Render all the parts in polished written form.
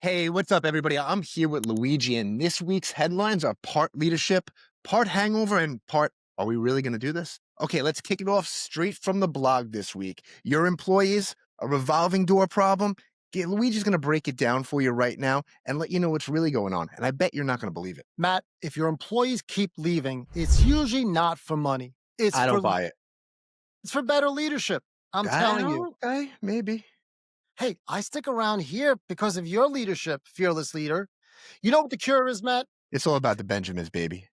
Hey, what's up, everybody? I'm here with Luigi, and this week's headlines are part leadership, part hangover, and part are we really going to do this? Okay, let's kick it off straight from the blog this week. Your employees, a revolving door problem. Luigi's going to break it down for you right now and let you know what's really going on. And I bet you're not going to believe it. Matt, if your employees keep leaving, it's usually not for money. I don't buy it. It's for better leadership. I'm telling you. Okay, maybe. Hey, I stick around here because of your leadership, fearless leader. You know what the cure is, Matt? It's all about the Benjamins, baby.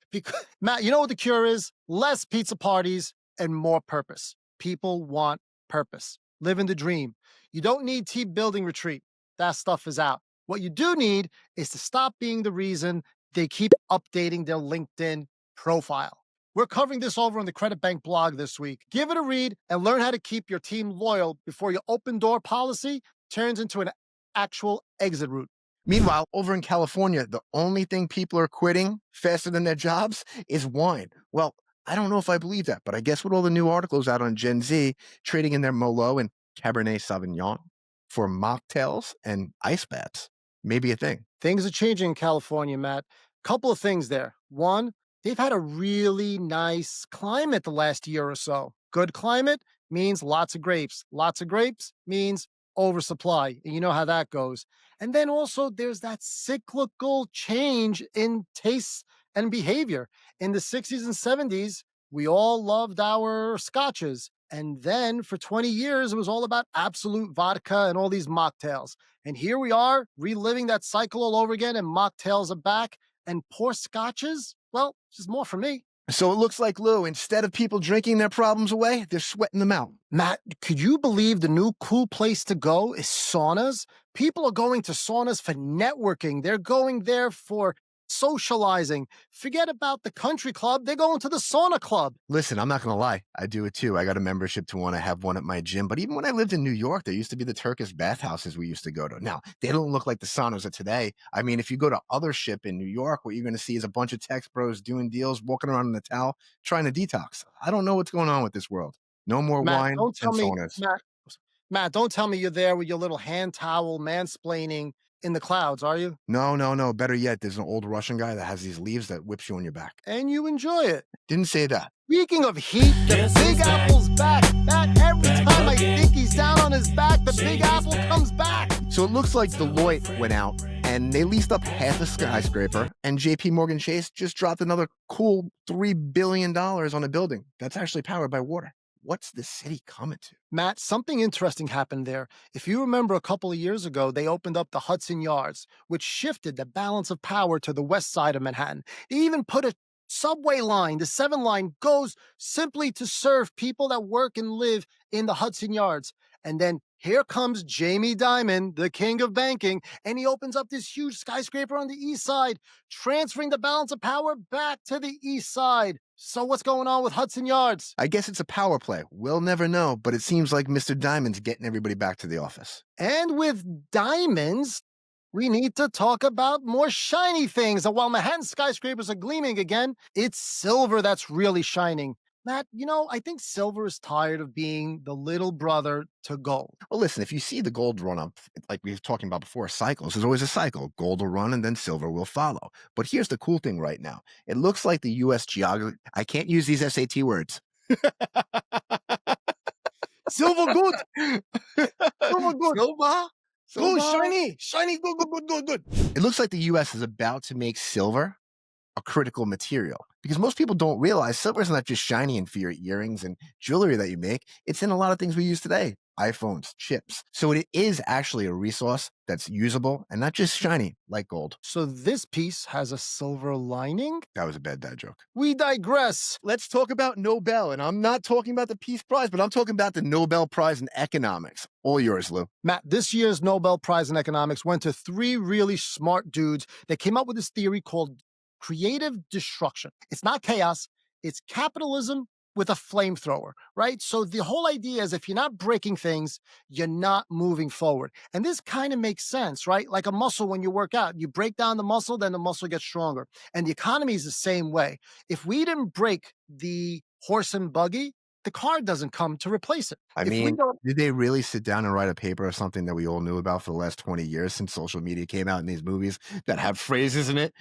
Matt, you know what the cure is? Less pizza parties and more purpose. People want purpose. Living the dream. You don't need team building retreat. That stuff is out. What you do need is to stop being the reason they keep updating their LinkedIn profile. We're covering this over on the Credit Bank blog this week. Give it a read and learn how to keep your team loyal before your open door policy turns into an actual exit route. Meanwhile, over in California, the only thing people are quitting faster than their jobs is wine. Well, I don't know if I believe that, but I guess with all the new articles out on Gen Z trading in their Merlot and Cabernet Sauvignon for mocktails and ice baths, maybe a thing. Things are changing in California, Matt. Couple of things there. One, they've had a really nice climate the last year or so. Good climate means lots of grapes. Lots of grapes means oversupply. And you know how that goes. And then also there's that cyclical change in tastes and behavior. In the 60s and 70s, we all loved our scotches. And then for 20 years, it was all about absolute vodka and all these mocktails. And here we are reliving that cycle all over again, and mocktails are back. And poor scotches, well, just more for me. So it looks like, Lou, instead of people drinking their problems away, they're sweating them out. Matt, could you believe the new cool place to go is saunas? People are going to saunas for networking. They're going there for socializing. Forget about the country club. They're going to the sauna club. Listen, I'm not going to lie. I do it too. I got a membership to want to have one at my gym. But even when I lived in New York, there used to be the Turkish bathhouses we used to go to. Now, they don't look like the saunas of today. I mean, if you go to other ship in New York, what you're going to see is a bunch of tech bros doing deals, walking around in a towel, trying to detox. I don't know what's going on with this world. No more Matt, wine don't tell and me, saunas. Matt, don't tell me you're there with your little hand towel mansplaining in the clouds, are you? No. Better yet, there's an old Russian guy that has these leaves that whips you on your back. And you enjoy it. Didn't say that. Speaking of heat, the Big Apple's back. Matt, every time I think he's down on his back, the Big Apple comes back. So it looks like Deloitte went out and they leased up half a skyscraper, and JP Morgan Chase just dropped another cool $3 billion on a building that's actually powered by water. What's the city coming to? Matt, something interesting happened there. If you remember a couple of years ago, they opened up the Hudson Yards, which shifted the balance of power to the west side of Manhattan. They even put a subway line. The 7 line goes simply to serve people that work and live in the Hudson Yards. And then here comes Jamie Dimon, the king of banking, and he opens up this huge skyscraper on the east side, transferring the balance of power back to the east side. So what's going on with Hudson Yards? I guess it's a power play. We'll never know, but it seems like Mr. Diamond's getting everybody back to the office. And with diamonds, we need to talk about more shiny things. And while Manhattan skyscrapers are gleaming again, it's silver that's really shining. Matt, I think silver is tired of being the little brother to gold. Well, listen, if you see the gold run up, like we were talking about before, cycles, there's always a cycle. Gold will run and then silver will follow. But here's the cool thing right now. It looks like the U.S. geography. I can't use these SAT words. Silver good. Silver good. Silver? Good, shiny, good. It looks like the U.S. is about to make silver a critical material, because most people don't realize silver is not just shiny in for your earrings and jewelry that you make. It's in a lot of things we use today. iPhones, chips. So it is actually a resource that's usable and not just shiny like gold. So this piece has a silver lining? That was a bad dad joke. We digress. Let's talk about Nobel. And I'm not talking about the Peace Prize, but I'm talking about the Nobel Prize in economics. All yours, Lou. Matt, this year's Nobel Prize in economics went to 3 really smart dudes that came up with this theory called creative destruction. It's not chaos. It's capitalism with a flamethrower, right? So the whole idea is if you're not breaking things, you're not moving forward. And this kind of makes sense, right? Like a muscle when you work out, you break down the muscle, then the muscle gets stronger. And the economy is the same way. If we didn't break the horse and buggy, the card doesn't come to replace it. I If we mean, don't did they really sit down and write a paper or something that we all knew about for the last 20 years since social media came out in these movies that have phrases in it?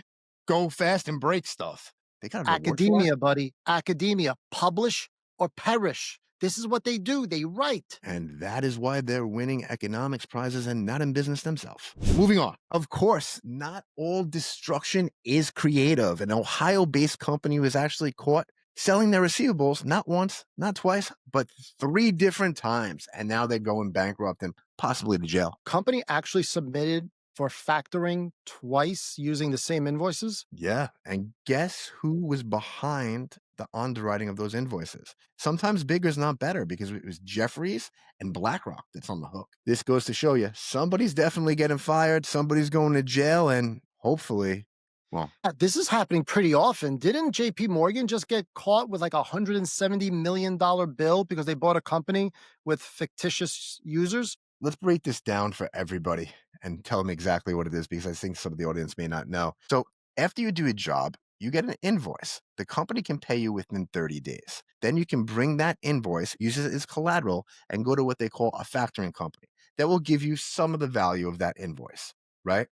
Go fast and break stuff. They got a reward for it. academia, buddy, academia, publish or perish. This is what they do. They write. And that is why they're winning economics prizes and not in business themselves. Moving on. Of course, not all destruction is creative. An Ohio based company was actually caught selling their receivables not once, not twice, but 3 different times. And now they're going bankrupt and possibly to jail. Company actually submitted for factoring twice using the same invoices. Yeah. And guess who was behind the underwriting of those invoices? Sometimes bigger is not better because it was Jeffries and BlackRock that's on the hook. This goes to show you somebody's definitely getting fired, somebody's going to jail, and hopefully, well, This is happening pretty often. Didn't JP Morgan just get caught with like a $170 million bill because they bought a company with fictitious users? let's break this down for everybody and tell them exactly what it is because I think some of the audience may not know. So, after you do a job, you get an invoice. The company can pay you within 30 days. Then you can bring that invoice, use it as collateral, and go to what they call a factoring company that will give you some of the value of that invoice, right?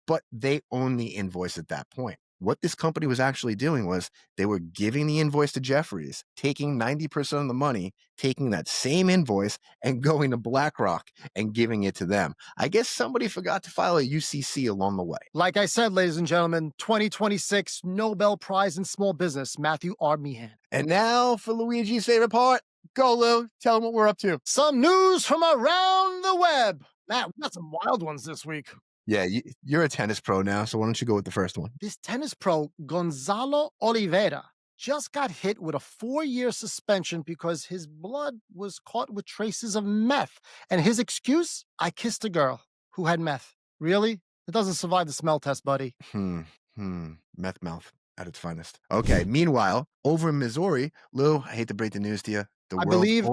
But they own the invoice at that point. What this company was actually doing was they were giving the invoice to Jeffries, taking 90% of the money, taking that same invoice and going to BlackRock and giving it to them. I guess somebody forgot to file a UCC along the way. Like I said, ladies and gentlemen, 2026 Nobel Prize in Small Business, Matthew R. Meehan. And now for Luigi's favorite part. Go, Lou. Tell them what we're up to. Some news from around the web. Matt, we got some wild ones this week. Yeah, you're a tennis pro now, so why don't you go with the first one? This tennis pro, Gonzalo Oliveira, just got hit with a 4-year suspension because his blood was caught with traces of meth. And his excuse? I kissed a girl who had meth. Really? It doesn't survive the smell test, buddy. Meth mouth at its finest. Okay, meanwhile, over in Missouri, Lou, I hate to break the news to you. I believe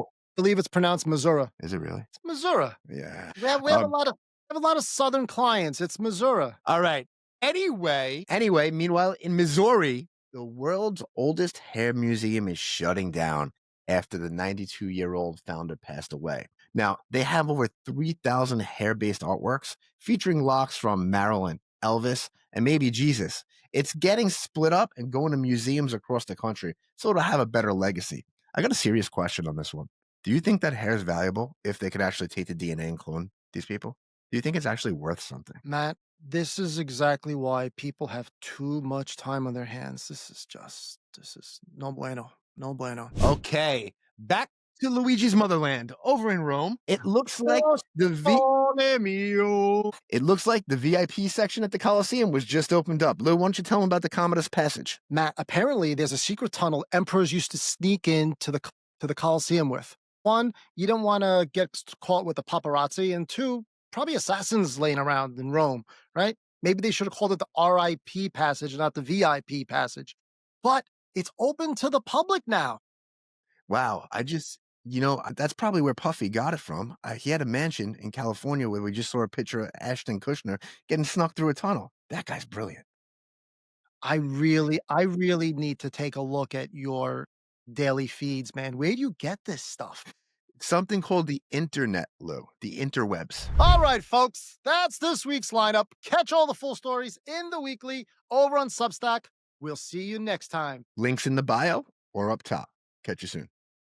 it's pronounced Missouri. Is it really? It's Missouri. Yeah. We have a lot of Southern clients. It's Missouri. All right. Anyway, meanwhile, in Missouri, the world's oldest hair museum is shutting down after the 92-year-old founder passed away. Now, they have over 3,000 hair-based artworks featuring locks from Marilyn, Elvis, and maybe Jesus. It's getting split up and going to museums across the country, so it'll have a better legacy. I got a serious question on this one. Do you think that hair is valuable if they could actually take the DNA and clone these people? Do you think it's actually worth something? Matt, this is exactly why people have too much time on their hands. This is no bueno. No bueno. Okay, back to Luigi's motherland. Over in Rome, it looks like the VIP section at the Colosseum was just opened up. Lou, why don't you tell them about the Commodus Passage? Matt, apparently there's a secret tunnel emperors used to sneak into the Colosseum with. 1, you don't want to get caught with the paparazzi, and 2, probably assassins laying around in Rome, right? Maybe they should have called it the RIP passage, not the VIP passage. But it's open to the public now. Wow, that's probably where Puffy got it from. He had a mansion in California where we just saw a picture of Ashton Kutcher getting snuck through a tunnel. That guy's brilliant. I really need to take a look at your daily feeds, man. Where do you get this stuff? Something called the internet, Lou, the interwebs. All right, folks, that's this week's lineup. Catch all the full stories in the weekly over on Substack. We'll see you next time. Links in the bio or up top. Catch you soon.